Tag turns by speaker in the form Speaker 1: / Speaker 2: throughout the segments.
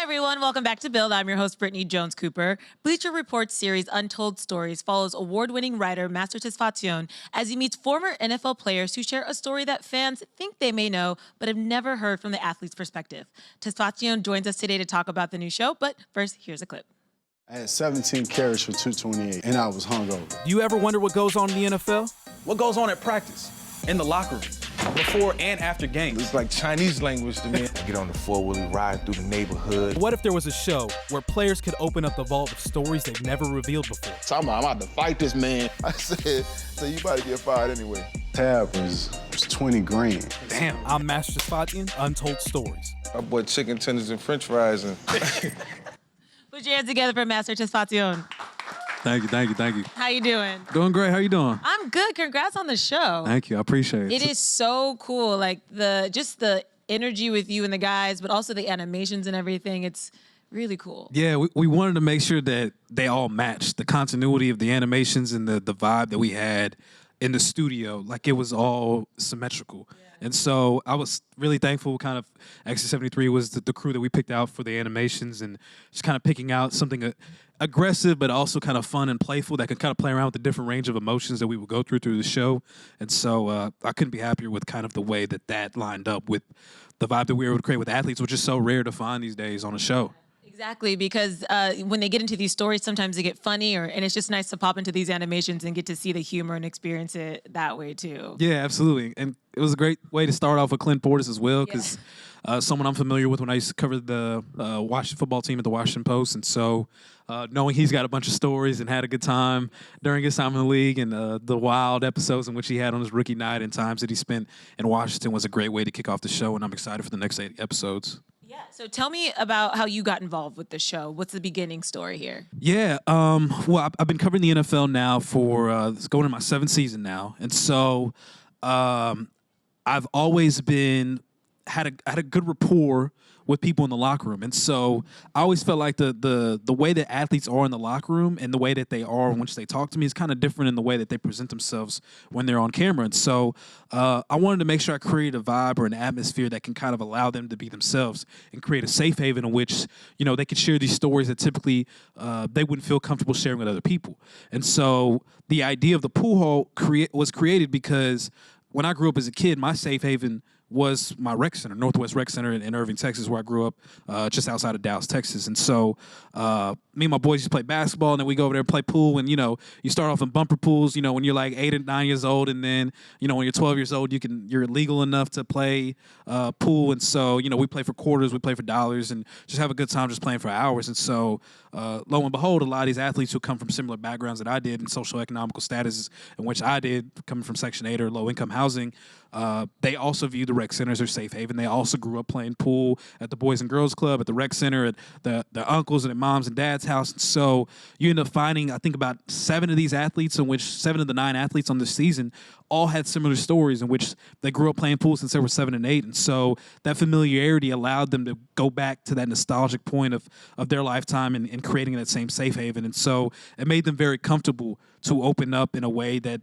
Speaker 1: everyone. Welcome back to Build. I'm your host, Brittany Jones-Cooper. Bleacher Report's series Untold Stories follows award-winning writer Master Tesfatsion as he meets former NFL players who share a story that fans think they may know but have never heard from the athlete's perspective. Tesfatsion joins us today to talk about the new show, but first, here's a clip.
Speaker 2: I had 17 carries for 228, and I was hungover.
Speaker 3: Do you ever wonder what goes on in the NFL?
Speaker 4: What goes on at practice, in the locker room, before and after games?
Speaker 5: It's like Chinese language to me. I get on the four-wheeler, ride through the neighborhood.
Speaker 3: What if there was a show where players could open up the vault of stories they've never revealed before?
Speaker 5: I'm about to fight this man. I said, so you about to get fired anyway.
Speaker 2: Tab was 20 grand.
Speaker 3: Damn. I'm Master Tesfatsion, Untold Stories.
Speaker 5: I bought chicken tenders and french fries and...
Speaker 1: Put your hands together for Master Tesfatsion.
Speaker 6: Thank you.
Speaker 1: How you doing?
Speaker 6: Doing great. How you doing?
Speaker 1: I'm good. Congrats on the show.
Speaker 6: Thank you. I appreciate it.
Speaker 1: It is so cool. Like just the energy with you and the guys, but also the animations and everything. It's really cool.
Speaker 6: Yeah, we wanted to make sure that they all matched the continuity of the animations and the vibe that we had in the studio. Like it was all symmetrical. Yeah. And so I was really thankful. Kind of XC73 was the crew that we picked out for the animations, and just kind of picking out something aggressive but also kind of fun and playful that could kind of play around with the different range of emotions that we would go through the show. And so I couldn't be happier with kind of the way that lined up with the vibe that we were able to create with athletes, which is so rare to find these days on a show.
Speaker 1: Exactly, because when they get into these stories, sometimes they get funny, and it's just nice to pop into these animations and get to see the humor and experience it that way too.
Speaker 6: Yeah, absolutely. And it was a great way to start off with Clint Portis as well, because someone I'm familiar with when I used to cover the Washington football team at the Washington Post. And so knowing he's got a bunch of stories and had a good time during his time in the league, and the wild episodes in which he had on his rookie night and times that he spent in Washington was a great way to kick off the show. And I'm excited for the next 8 episodes.
Speaker 1: Yeah, so tell me about how you got involved with the show. What's the beginning story here?
Speaker 6: Yeah, well, I've been covering the NFL now for it's going in my 7th season now, and so I've always had a good rapport with people in the locker room. And so I always felt like the way that athletes are in the locker room and the way that they are in which they talk to me is kind of different in the way that they present themselves when they're on camera. And so I wanted to make sure I created a vibe or an atmosphere that can kind of allow them to be themselves and create a safe haven in which, they could share these stories that typically they wouldn't feel comfortable sharing with other people. And so the idea of the pool hall was created because when I grew up as a kid, my safe haven was my rec center, Northwest Rec Center in Irving, Texas, where I grew up, just outside of Dallas, Texas. And so me and my boys used to play basketball, and then we go over there and play pool. And, you start off in bumper pools, when you're like 8 or 9 years old. And then, when you're 12 years old, you're legal enough to play pool. And so, we play for quarters, we play for dollars, and just have a good time just playing for hours. And so, lo and behold, a lot of these athletes who come from similar backgrounds that I did and socioeconomical statuses in which I did, coming from Section 8 or low-income housing, they also view the rec center as their safe haven. They also grew up playing pool at the Boys and Girls Club, at the rec center, at their uncles and at moms and dad's house. And so you end up finding, I think, about 7 of these athletes, in which 7 of the 9 athletes on this season all had similar stories in which they grew up playing pool since they were 7 and 8. And so that familiarity allowed them to go back to that nostalgic point of their lifetime and creating that same safe haven. And so it made them very comfortable to open up in a way that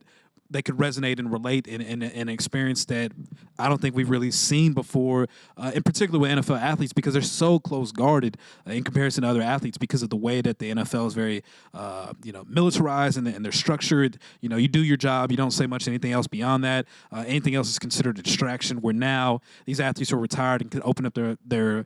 Speaker 6: they could resonate and relate in an experience that I don't think we've really seen before, in particular with NFL athletes, because they're so close-guarded in comparison to other athletes because of the way that the NFL is very, militarized and they're structured. You do your job. You don't say much anything else beyond that. Anything else is considered a distraction, where now these athletes who are retired and can open up their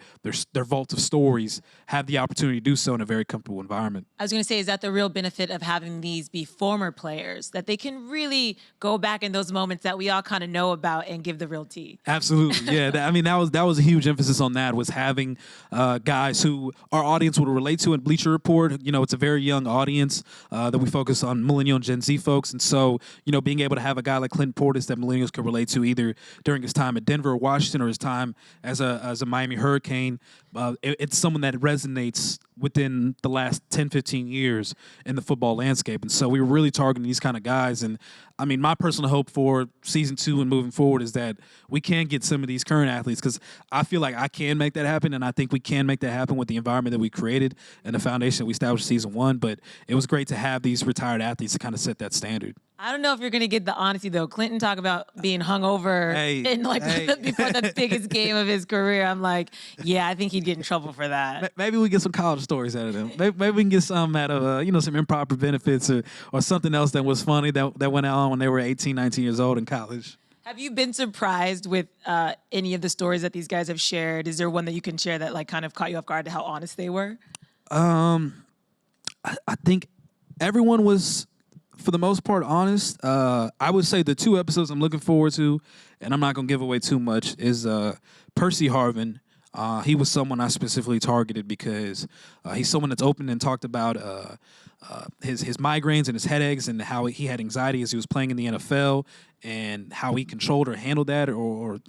Speaker 6: vault of stories have the opportunity to do so in a very comfortable environment.
Speaker 1: I was going to say, is that the real benefit of having these be former players, that they can really go back in those moments that we all kind of know about and give the real tea?
Speaker 6: Absolutely, yeah. That was a huge emphasis on that, was having guys who our audience would relate to. In Bleacher Report, it's a very young audience that we focus on, millennial and Gen Z folks. And so, being able to have a guy like Clint Portis that millennials could relate to, either during his time at Denver or Washington or his time as a Miami Hurricane, it's someone that resonates within the last 10, 15 years in the football landscape. And so we were really targeting these kind of guys. And my personal hope for season 2 and moving forward is that we can get some of these current athletes, because I feel like I can make that happen, and I think we can make that happen with the environment that we created and the foundation that we established in season 1. But it was great to have these retired athletes to kind of set that standard.
Speaker 1: I don't know if you're gonna get the honesty though. Clinton talk about being hungover in before the biggest game of his career. I'm like, yeah, I think he'd get in trouble for that.
Speaker 6: Maybe we get some college stories out of them. Maybe we can get some out of some improper benefits or something else that was funny that went on when they were 18, 19 years old in college.
Speaker 1: Have you been surprised with any of the stories that these guys have shared? Is there one that you can share that like kind of caught you off guard to how honest they were?
Speaker 6: I think everyone was, for the most part, honest. I would say the 2 episodes I'm looking forward to, and I'm not going to give away too much, is Percy Harvin. He was someone I specifically targeted because he's someone that's open and talked about his migraines and his headaches and how he had anxiety as he was playing in the NFL and how he controlled or handled that or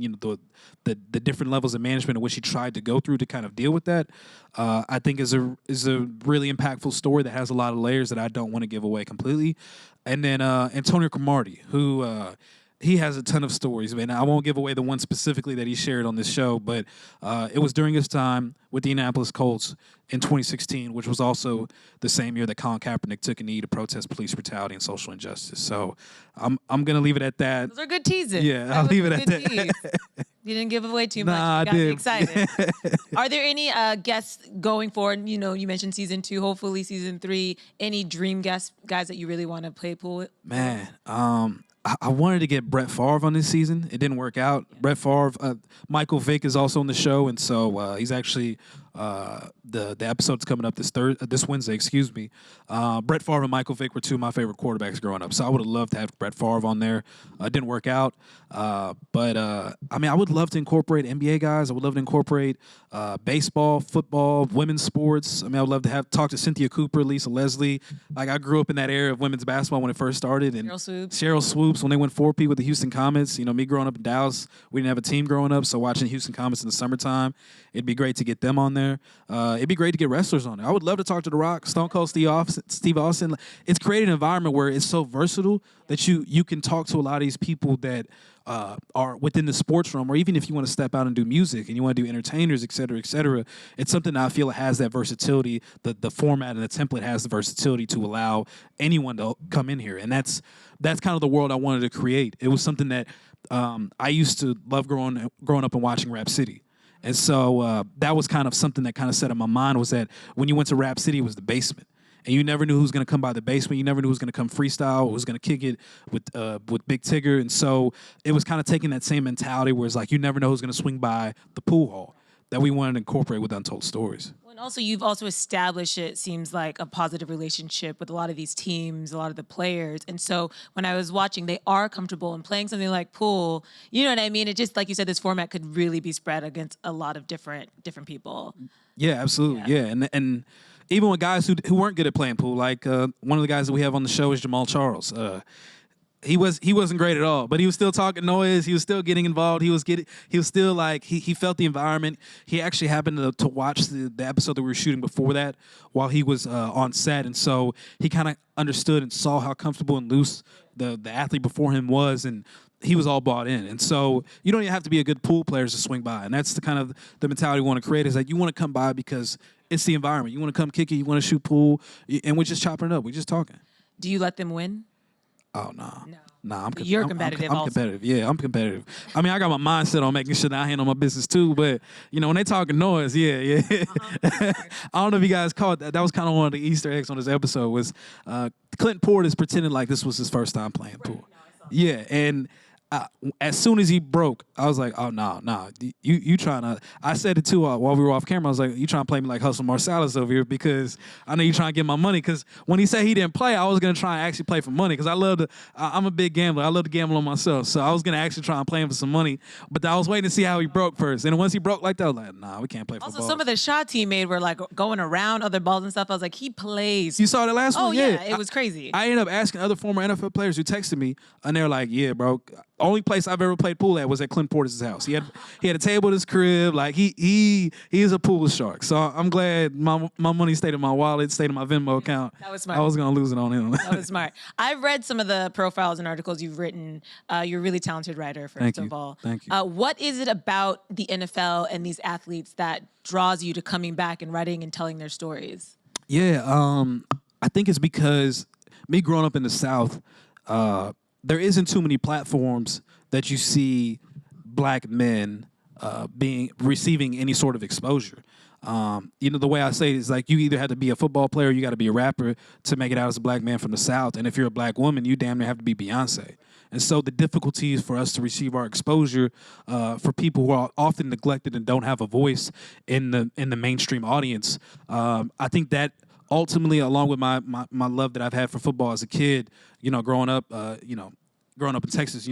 Speaker 6: the different levels of management in which he tried to go through to kind of deal with that. I think is a really impactful story that has a lot of layers that I don't want to give away completely. And then Antonio Cromartie, who he has a ton of stories, man. I won't give away the one specifically that he shared on this show, but it was during his time with the Indianapolis Colts in 2016, which was also the same year that Colin Kaepernick took a knee to protest police brutality and social injustice. So I'm gonna leave it at that.
Speaker 1: Those are good teasers.
Speaker 6: Yeah, I'll leave it at that.
Speaker 1: You didn't give away too much.
Speaker 6: Nah,
Speaker 1: You got
Speaker 6: I
Speaker 1: me
Speaker 6: did.
Speaker 1: excited. Are there any guests going forward? You know, you mentioned season 2, hopefully season 3. Any dream guys that you really want to play pool with?
Speaker 6: Man, I wanted to get Brett Favre on this season. It didn't work out. Yeah. Brett Favre, Michael Vick is also on the show, and so he's actually the episode's coming up this Wednesday. Excuse me. Brett Favre and Michael Vick were 2 of my favorite quarterbacks growing up, so I would have loved to have Brett Favre on there. It didn't work out, but I mean, I would love to incorporate NBA guys. I would love to incorporate baseball, football, women's sports. I mean, I would love to talk to Cynthia Cooper, Lisa Leslie. Like, I grew up in that era of women's basketball when it first started, and Cheryl Swoops when they went 4P with the Houston Comets. You know, me growing up in Dallas, we didn't have a team growing up, so watching Houston Comets in the summertime, it'd be great to get them on there. It'd be great to get wrestlers on there. I would love to talk to The Rock, Stone Cold Steve Austin. It's created an environment where it's so versatile that you can talk to a lot of these people that are within the sports realm, or even if you want to step out and do music and you want to do entertainers, et cetera, it's something that I feel has that versatility. The format and the template has the versatility to allow anyone to come in here, and that's kind of the world I wanted to create. It was something that I used to love growing up and watching Rap City. And so that was kind of something that kind of set in my mind, was that when you went to Rap City, it was the basement. And you never knew who was going to come by the basement. You never knew who was going to come freestyle, who was going to kick it with Big Tigger. And so it was kind of taking that same mentality where it's like you never know who's going to swing by the pool hall that we wanted to incorporate with Untold Stories.
Speaker 1: Well, and also, you've also established, it seems like, a positive relationship with a lot of these teams, a lot of the players. And so when I was watching, they are comfortable in playing something like pool. You know what I mean? It just, like you said, this format could really be spread against a lot of different people.
Speaker 6: Yeah, absolutely. Yeah. And even with guys who weren't good at playing pool, like one of the guys that we have on the show is Jamal Charles. He wasn't great at all, but he was still talking noise. He was still getting involved. He was still like, he felt the environment. He actually happened to watch the episode that we were shooting before that while he was on set. And so he kind of understood and saw how comfortable and loose the athlete before him was. And he was all bought in. And so you don't even have to be a good pool player to swing by. And that's the kind of the mentality we want to create, is that you want to come by because it's the environment. You want to come kick it. You want to shoot pool. And we're just chopping it up. We're just talking.
Speaker 1: Do you let them win?
Speaker 6: Oh, no. Nah,
Speaker 1: You're competitive.
Speaker 6: I'm competitive. Yeah, I'm competitive. I mean, I got my mindset on making sure that I handle my business too. But, when they talking noise, yeah. I don't know if you guys caught that. That was kind of one of the Easter eggs on this episode, was Clint Portis pretending like this was his first time playing pool. Yeah, and as soon as he broke, I was like, oh, no. You trying to, I said it too while we were off camera. I was like, you trying to play me like Hustle Marsalis over here, because I know you trying to get my money. Because when he said he didn't play, I was going to try and actually play for money, because I'm a big gambler. I love to gamble on myself. So I was going to actually try and play him for some money. But I was waiting to see how he broke first. And once he broke like that, I was like, nah, we can't play for balls.
Speaker 1: Also, some of the shots he made were like going around other balls and stuff. I was like, he plays.
Speaker 6: You saw the last one?
Speaker 1: Oh, yeah. It was crazy.
Speaker 6: I ended up asking other former NFL players who texted me, and they're like, yeah, bro, only place I've ever played pool at was at Clint Portis' house. He had a table at his crib. Like, he is a pool shark. So I'm glad my money stayed in my wallet, stayed in my Venmo account.
Speaker 1: That was smart.
Speaker 6: I was gonna lose it on him.
Speaker 1: That was smart. I've read some of the profiles and articles you've written. You're a really talented writer, first of all.
Speaker 6: Thank you.
Speaker 1: What is it about the NFL and these athletes that draws you to coming back and writing and telling their stories?
Speaker 6: Yeah, I think it's because me growing up in the South, there isn't too many platforms that you see black men receiving any sort of exposure. The way I say it is like you either have to be a football player, or you got to be a rapper to make it out as a black man from the South. And if you're a black woman, you damn near have to be Beyonce. And so the difficulties for us to receive our exposure for people who are often neglected and don't have a voice in the mainstream audience, I think that ultimately, along with my love that I've had for football as a kid, growing up in Texas,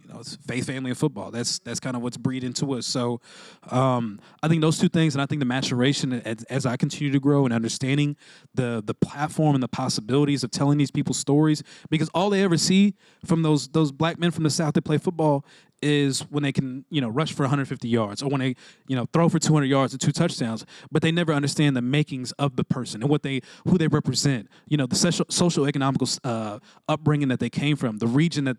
Speaker 6: it's faith, family, and football. That's kind of what's breed into us. So I think those two things, and I think the maturation as I continue to grow and understanding the platform and the possibilities of telling these people's stories, because all they ever see from those black men from the South that play football is when they can, rush for 150 yards or when they, throw for 200 yards and 2 touchdowns, but they never understand the makings of the person and who they represent, the social economical upbringing that they came from, the region that,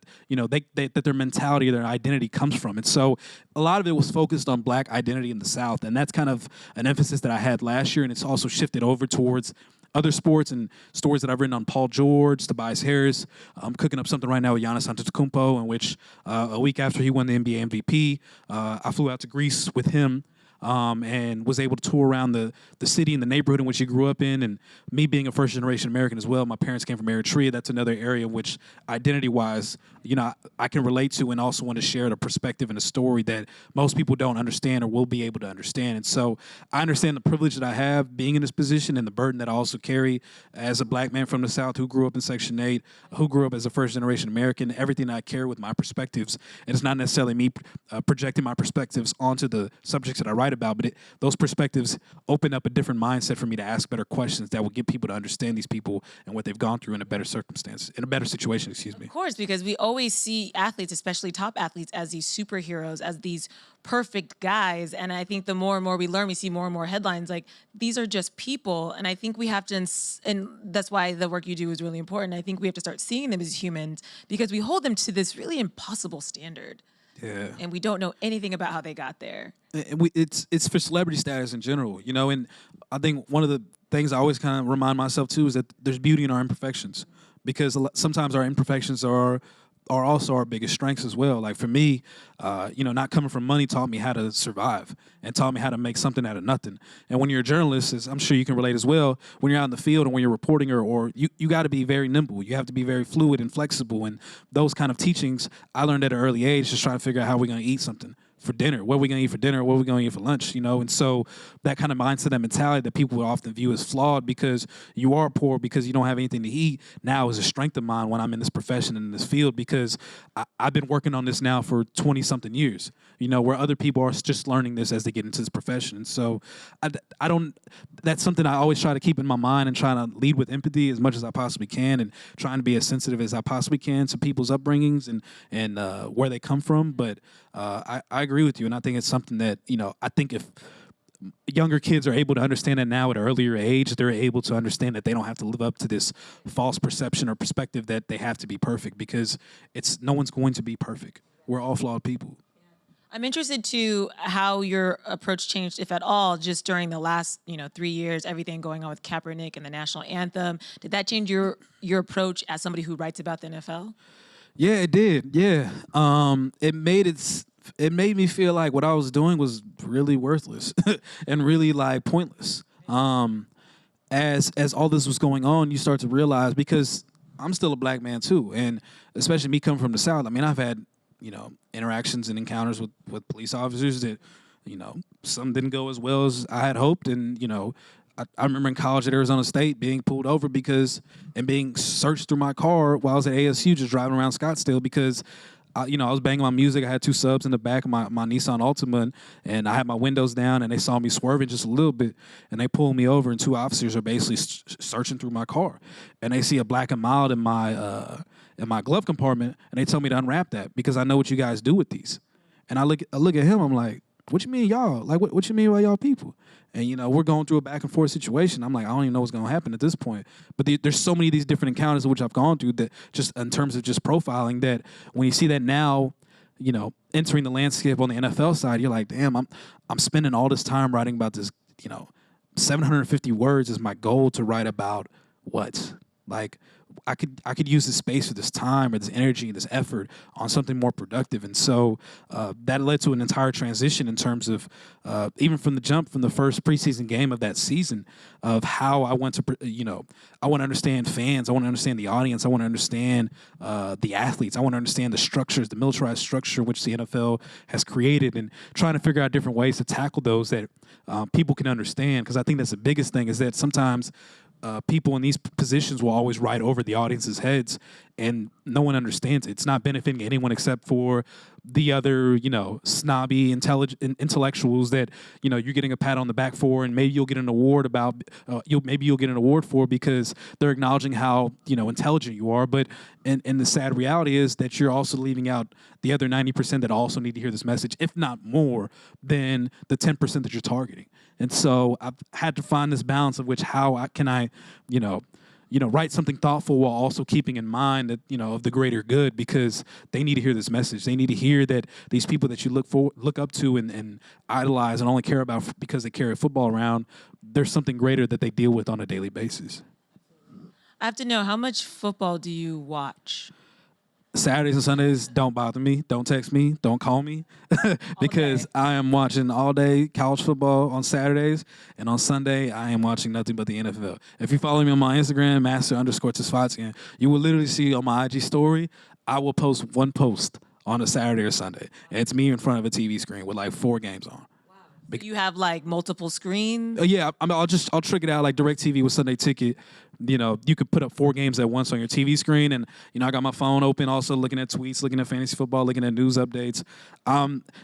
Speaker 6: that their mentality, their identity comes from. And so a lot of it was focused on black identity in the South. And that's kind of an emphasis that I had last year. And it's also shifted over towards other sports and stories that I've written on Paul George, Tobias Harris. I'm cooking up something right now with Giannis Antetokounmpo, in which a week after he won the NBA MVP, I flew out to Greece with him and was able to tour around the city and the neighborhood in which he grew up in. And me being a first-generation American as well, my parents came from Eritrea. That's another area in which identity-wise, I can relate to and also want to share the perspective and a story that most people don't understand or will be able to understand. And so I understand the privilege that I have being in this position and the burden that I also carry as a black man from the South who grew up in Section 8, who grew up as a first-generation American, everything that I carry with my perspectives. And it's not necessarily me projecting my perspectives onto the subjects that I write about, but those perspectives open up a different mindset for me to ask better questions that will get people to understand these people and what they've gone through in a better circumstance, in a better situation, excuse me.
Speaker 1: Of course, because we always see athletes, especially top athletes, as these superheroes, as these perfect guys. And I think the more and more we learn, we see more and more headlines like these are just people. And I think we have to, and that's why the work you do is really important. I think we have to start seeing them as humans because we hold them to this really impossible standard.
Speaker 6: Yeah.
Speaker 1: And we don't know anything about how they got there.
Speaker 6: It's for celebrity status in general, and I think one of the things I always kind of remind myself too is that there's beauty in our imperfections, because sometimes our imperfections are also our biggest strengths as well. Like for me, not coming from money taught me how to survive and taught me how to make something out of nothing. And when you're a journalist, as I'm sure you can relate as well, when you're out in the field and when you're reporting or you got to be very nimble. You have to be very fluid and flexible. And those kind of teachings I learned at an early age, just trying to figure out how we're going to eat something for dinner, what are we going to eat for dinner, what are we going to eat for lunch, And so that kind of mindset, that mentality that people will often view as flawed because you are poor, because you don't have anything to eat, now is a strength of mine when I'm in this profession and in this field, because I've been working on this now for 20-something years, where other people are just learning this as they get into this profession. And so that's something I always try to keep in my mind and trying to lead with empathy as much as I possibly can and trying to be as sensitive as I possibly can to people's upbringings and where they come from. But I agree with you, and I think it's something that, I think if younger kids are able to understand that now at an earlier age, they're able to understand that they don't have to live up to this false perception or perspective that they have to be perfect, because no one's going to be perfect. We're all flawed people.
Speaker 1: I'm interested to how your approach changed, if at all, just during the last, 3 years, everything going on with Kaepernick and the national anthem. Did that change your approach as somebody who writes about the NFL?
Speaker 6: Yeah, it did. Yeah. It made me feel like what I was doing was really worthless and really like pointless. As all this was going on, you start to realize, because I'm still a black man too, and especially me coming from the South. I mean, I've had, interactions and encounters with police officers that, some didn't go as well as I had hoped. And, I remember in college at Arizona State being pulled over and being searched through my car while I was at ASU just driving around Scottsdale because I was banging my music. I had 2 subs in the back of my Nissan Altima, and I had my windows down, and they saw me swerving just a little bit, and they pulled me over, and 2 officers are basically searching through my car, and they see a black and mild in my glove compartment, and they tell me to unwrap that because I know what you guys do with these. And I look at him, I'm like, what you mean y'all? Like, what you mean by y'all people? And, we're going through a back and forth situation. I'm like, I don't even know what's going to happen at this point. But there's so many of these different encounters which I've gone through that just in terms of just profiling, that when you see that now, entering the landscape on the NFL side, you're like, damn, I'm spending all this time writing about this, 750 words is my goal to write about what? Like, I could use this space or this time or this energy and this effort on something more productive. And so that led to an entire transition in terms of even from the jump from the first preseason game of that season of how I want to, I want to understand fans. I want to understand the audience. I want to understand the athletes. I want to understand the structures, the militarized structure which the NFL has created, and trying to figure out different ways to tackle those that people can understand. Because I think that's the biggest thing is that sometimes people in these positions will always ride over the audience's heads, and no one understands it. It's not benefiting anyone except for the other, snobby, intellectuals that, you're getting a pat on the back for, and maybe you'll get an award about, you'll get an award for because they're acknowledging how, intelligent you are. But, and the sad reality is that you're also leaving out the other 90% that also need to hear this message, if not more than the 10% that you're targeting. And so I've had to find this balance of which can I write something thoughtful while also keeping in mind that, of the greater good, because they need to hear this message. They need to hear that these people that you look up to and idolize and only care about because they carry football around, there's something greater that they deal with on a daily basis.
Speaker 1: I have to know, how much football do you watch?
Speaker 6: Saturdays and Sundays, don't bother me. Don't text me. Don't call me. Because I am watching all day college football on Saturdays. And on Sunday, I am watching nothing but the NFL. If you follow me on my Instagram, Master Tesfatsion, you will literally see on my IG story, I will post one post on a Saturday or Sunday. And it's me in front of a TV screen with like 4 games on.
Speaker 1: Do you have like multiple screens?
Speaker 6: Yeah, I'll trick it out like DirecTV with Sunday Ticket. You could put up 4 games at once on your TV screen, and I got my phone open, also looking at tweets, looking at fantasy football, looking at news updates.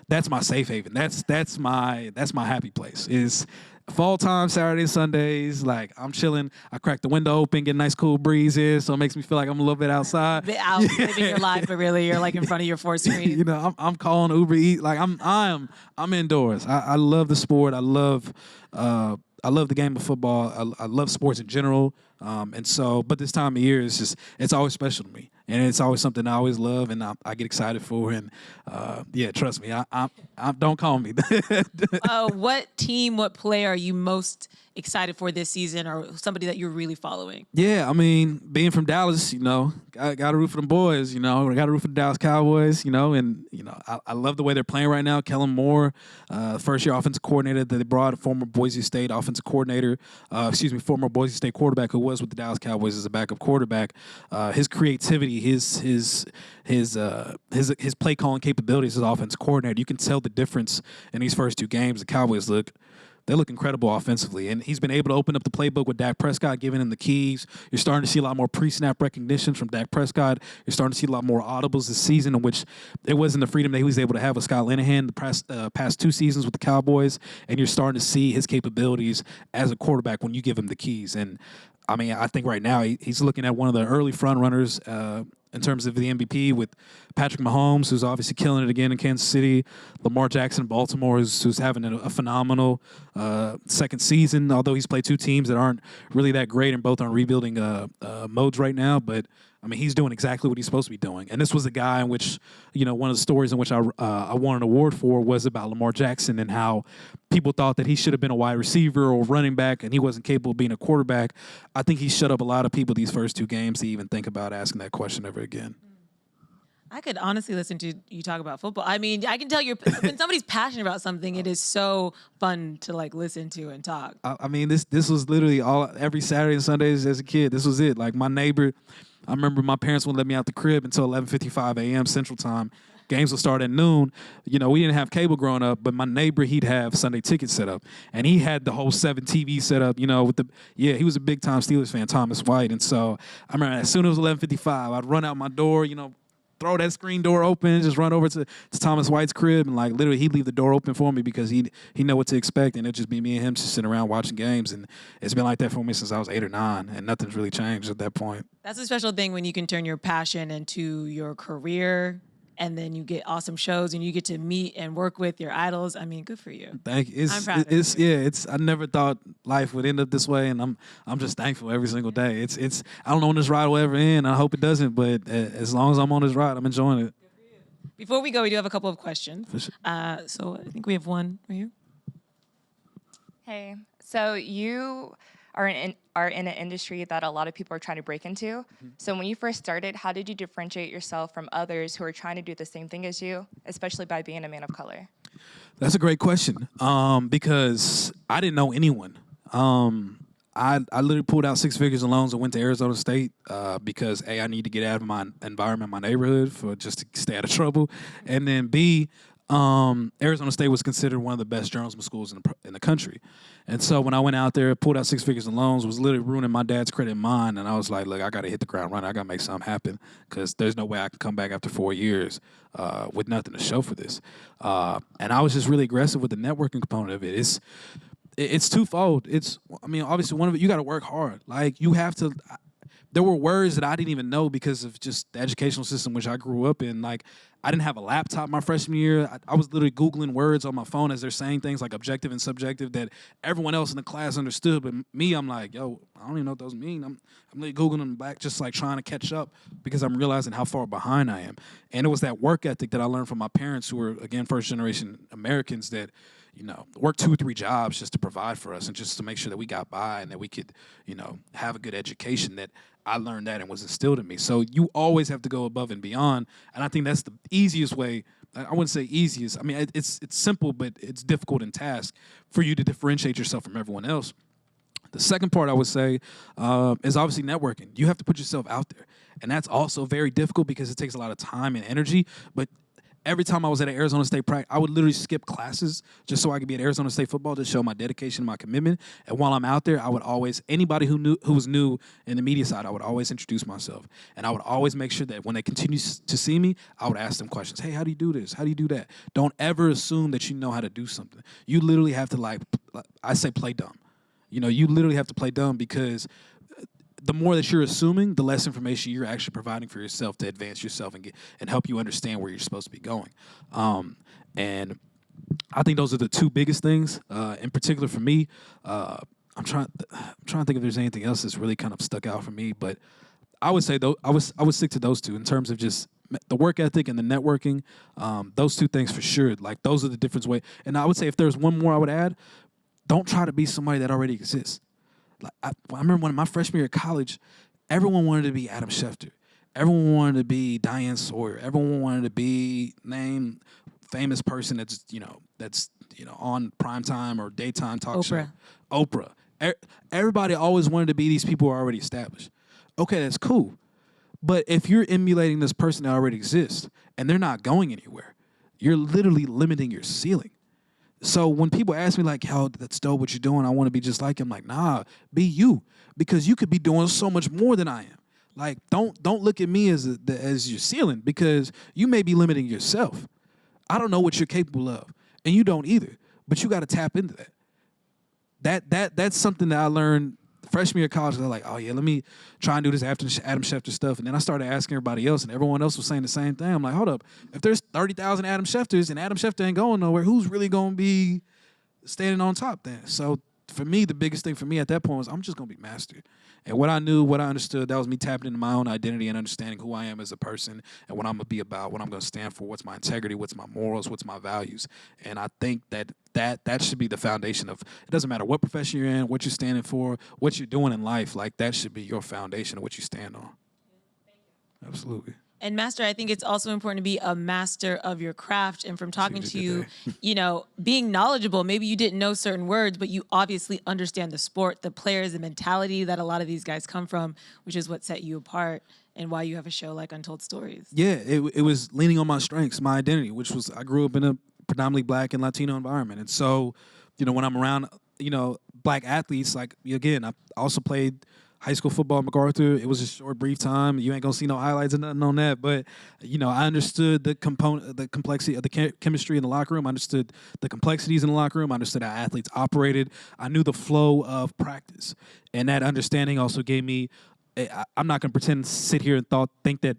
Speaker 6: That's my safe haven. That's my happy place. Is fall time, Saturdays, Sundays, like I'm chilling. I crack the window open, get a nice cool breeze here, so it makes me feel like I'm a little bit outside.
Speaker 1: Living your life, but really you're like in front of your 4 screens.
Speaker 6: I'm calling Uber Eats. Like I'm indoors. I love the sport. I love the game of football. I love sports in general. But this time of year it's always special to me, and it's always something I always love, and I get excited for. And trust me, I don't call me.
Speaker 1: What team, what player are you most excited for this season, or somebody that you're really following?
Speaker 6: Yeah, I mean, being from Dallas, got to root for them boys. I got to root for the Dallas Cowboys. I love the way they're playing right now. Kellen Moore, first-year offensive coordinator that they brought, former Boise State offensive coordinator, former Boise State quarterback who was with the Dallas Cowboys as a backup quarterback. His creativity, his play calling capabilities as offensive coordinator, you can tell the difference in these first 2 games. The Cowboys look incredible offensively, and he's been able to open up the playbook with Dak Prescott, giving him the keys. You're starting to see a lot more pre-snap recognition from Dak Prescott. You're starting to see a lot more audibles this season, in which it wasn't the freedom that he was able to have with Scott Linehan the past 2 seasons with the Cowboys, and you're starting to see his capabilities as a quarterback when you give him the keys. And I mean, I think right now he's looking at one of the early front runners in terms of the MVP, with Patrick Mahomes, who's obviously killing it again in Kansas City, Lamar Jackson in Baltimore, who's having a phenomenal second season, although he's played 2 teams that aren't really that great and both on rebuilding modes right now. But I mean, he's doing exactly what he's supposed to be doing. And this was a guy in which, one of the stories in which I won an award for was about Lamar Jackson and how people thought that he should have been a wide receiver or running back and he wasn't capable of being a quarterback. I think he shut up a lot of people these first 2 games to even think about asking that question ever again.
Speaker 1: I could honestly listen to you talk about football. I mean, I can tell when somebody's passionate about something, it is so fun to like listen to and talk.
Speaker 6: I mean, this was literally every Saturday and Sundays as a kid. This was it. Like my neighbor, I remember my parents wouldn't let me out the crib until 11:55 a.m. Central Time. Games would start at noon. We didn't have cable growing up, but my neighbor, he'd have Sunday Ticket set up, and he had the whole 7 TV set up. He was a big time Steelers fan, Thomas White, and so I remember as soon as it was 11:55, I'd run out my door, throw that screen door open, just run over to Thomas White's crib, and like literally he'd leave the door open for me because he know what to expect, and it'd just be me and him just sitting around watching games. And it's been like that for me since I was 8 or 9, and nothing's really changed at that point.
Speaker 1: That's a special thing when you can turn your passion into your career, and then you get awesome shows and you get to meet and work with your idols. I mean, good for you.
Speaker 6: Thank you.
Speaker 1: I'm proud of you.
Speaker 6: I never thought life would end up this way, and I'm just thankful every single day. I don't know when this ride will ever end. I hope it doesn't, but as long as I'm on this ride, I'm enjoying it.
Speaker 1: Before we go, we do have a couple of questions.
Speaker 6: For sure.
Speaker 1: So I think we have one for you.
Speaker 7: Hey, so you are in an industry that a lot of people are trying to break into. So when you first started, how did you differentiate yourself from others who are trying to do the same thing as you, especially by being a man of color?
Speaker 6: That's a great question because I didn't know anyone. I literally pulled out 6 figures in loans and went to Arizona State because A, I need to get out of my environment, my neighborhood, for just to stay out of trouble, and then B, Arizona State was considered one of the best journalism schools in the country. And so when I went out there, pulled out 6 figures in loans, was literally ruining my dad's credit and mine, and I was like, look, I got to hit the ground running. I got to make something happen because there's no way I can come back after 4 years with nothing to show for this. And I was just really aggressive with the networking component of it. It's twofold. Obviously, one of it, you got to work hard. Like, you have to. There were words that I didn't even know because of just the educational system which I grew up in. Like, I didn't have a laptop my freshman year. I was literally Googling words on my phone as they're saying things like objective and subjective that everyone else in the class understood. But me, I'm like, yo, I don't even know what those mean. I'm literally Googling them back, just like trying to catch up because I'm realizing how far behind I am. And it was that work ethic that I learned from my parents who were, again, first-generation Americans that, work 2 or 3 jobs just to provide for us and just to make sure that we got by and that we could, have a good education. That I learned that and was instilled in me. So you always have to go above and beyond. And I think that's the easiest way. I wouldn't say easiest. I mean, it's simple, but it's difficult in task for you to differentiate yourself from everyone else. The second part I would say is obviously networking. You have to put yourself out there. And that's also very difficult because it takes a lot of time and energy. But every time I was at an Arizona State practice, I would literally skip classes just so I could be at Arizona State football to show my dedication and my commitment. And while I'm out there, I would always, anybody who was new in the media side, I would always introduce myself. And I would always make sure that when they continue to see me, I would ask them questions. Hey, how do you do this? How do you do that? Don't ever assume that you know how to do something. You literally have to, I say play dumb. You literally have to play dumb because the more that you're assuming, the less information you're actually providing for yourself to advance yourself and help you understand where you're supposed to be going. And I think those are the 2 biggest things. In particular for me, I'm trying to think if there's anything else that's really kind of stuck out for me. But I would say I would stick to those 2 in terms of just the work ethic and the networking. Those 2 things for sure. Like, those are the different ways. And I would say if there's one more I would add, don't try to be somebody that already exists. I remember when in my freshman year of college, everyone wanted to be Adam Schefter. Everyone wanted to be Diane Sawyer. Everyone wanted to be named famous person that's on primetime or daytime talk show. Oprah. Everybody always wanted to be these people who are already established. Okay, that's cool. But if you're emulating this person that already exists and they're not going anywhere, you're literally limiting your ceiling. So when people ask me like, "Yo, that's dope what you're doing, I want to be just like him," like, nah, be you, because you could be doing so much more than I am. Like, don't look at me as your ceiling, because you may be limiting yourself. I don't know what you're capable of, and you don't either. But you got to tap into that. That's something that I learned freshman year of college. They're like, "Oh yeah, let me try and do this after Adam Schefter stuff," and then I started asking everybody else, and everyone else was saying the same thing. I'm like, hold up, if there's 30,000 Adam Schefters and Adam Schefter ain't going nowhere, who's really going to be standing on top then? So for me, the biggest thing for me at that point was I'm just going to be Master. And what I knew, what I understood, that was me tapping into my own identity and understanding who I am as a person and what I'm going to be about, what I'm going to stand for, what's my integrity, what's my morals, what's my values. And I think that should be the foundation of, it doesn't matter what profession you're in, what you're standing for, what you're doing in life, like that should be your foundation of what you stand on. Absolutely.
Speaker 1: And Master, I think it's also important to be a master of your craft. And from talking to you, being knowledgeable, maybe you didn't know certain words, but you obviously understand the sport, the players, the mentality that a lot of these guys come from, which is what set you apart and why you have a show like Untold Stories.
Speaker 6: Yeah, it was leaning on my strengths, my identity, which was I grew up in a predominantly Black and Latino environment. And so, when I'm around, Black athletes, like, again, I also played high school football at MacArthur. It was a short, brief time. You ain't gonna see no highlights or nothing on that. But I understood the complexity of the chemistry in the locker room. I understood the complexities in the locker room. I understood how athletes operated. I knew the flow of practice, and that understanding also gave me. I'm not gonna pretend to sit here and think that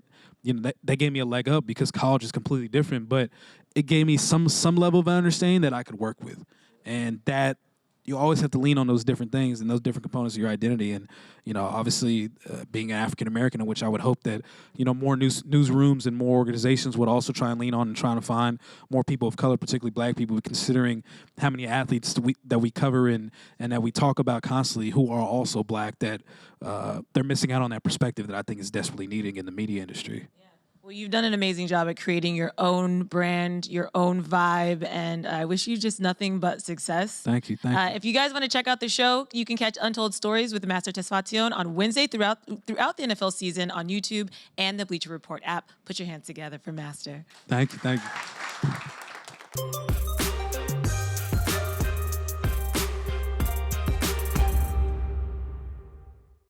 Speaker 6: they gave me a leg up, because college is completely different. But it gave me some level of understanding that I could work with, and that you always have to lean on those different things and those different components of your identity. And, obviously being an African American, in which I would hope that, more newsrooms and more organizations would also try and lean on and trying to find more people of color, particularly black people, considering how many athletes that we cover and that we talk about constantly who are also black, that they're missing out on that perspective that I think is desperately needed in the media industry.
Speaker 1: Well, you've done an amazing job at creating your own brand, your own vibe, and I wish you just nothing but success.
Speaker 6: Thank you.
Speaker 1: If you guys want to check out the show, you can catch Untold Stories with Master Tesfatsion on Wednesday throughout the NFL season on YouTube and the Bleacher Report app. Put your hands together for Master.
Speaker 6: Thank you.